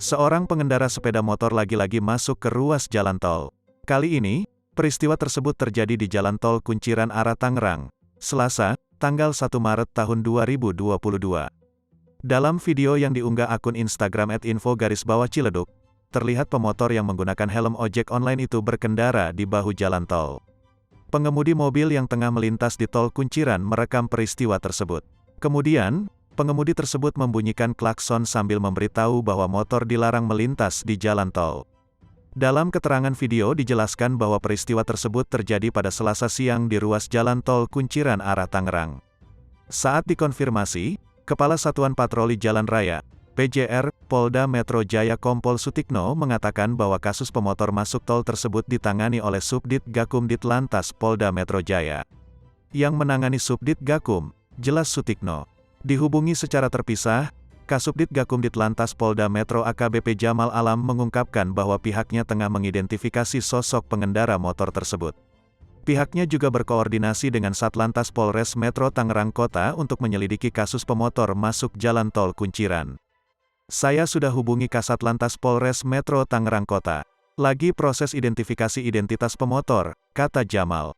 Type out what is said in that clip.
Seorang pengendara sepeda motor lagi-lagi masuk ke ruas jalan tol. Kali ini, peristiwa tersebut terjadi di Jalan Tol Kunciran arah Tangerang, Selasa, tanggal 1 Maret tahun 2022. Dalam video yang diunggah akun Instagram @info_ciledug, terlihat pemotor yang menggunakan helm ojek online itu berkendara di bahu jalan tol. Pengemudi mobil yang tengah melintas di tol Kunciran merekam peristiwa tersebut. Kemudian, pengemudi tersebut membunyikan klakson sambil memberitahu bahwa motor dilarang melintas di jalan tol. Dalam keterangan video dijelaskan bahwa peristiwa tersebut terjadi pada Selasa siang di ruas jalan tol Kunciran arah Tangerang. Saat dikonfirmasi, Kepala Satuan Patroli Jalan Raya, PJR, Polda Metro Jaya Kompol Sutikno mengatakan bahwa kasus pemotor masuk tol tersebut ditangani oleh Subdit Gakum Ditlantas Polda Metro Jaya. Yang menangani Subdit Gakum, jelas Sutikno, dihubungi secara terpisah. Kasubdit Gakum Ditlantas Polda Metro AKBP Jamal Alam mengungkapkan bahwa pihaknya tengah mengidentifikasi sosok pengendara motor tersebut. Pihaknya juga berkoordinasi dengan Satlantas Polres Metro Tangerang Kota untuk menyelidiki kasus pemotor masuk jalan tol Kunciran. Saya sudah hubungi Kasatlantas Polres Metro Tangerang Kota. Lagi proses identifikasi identitas pemotor, kata Jamal.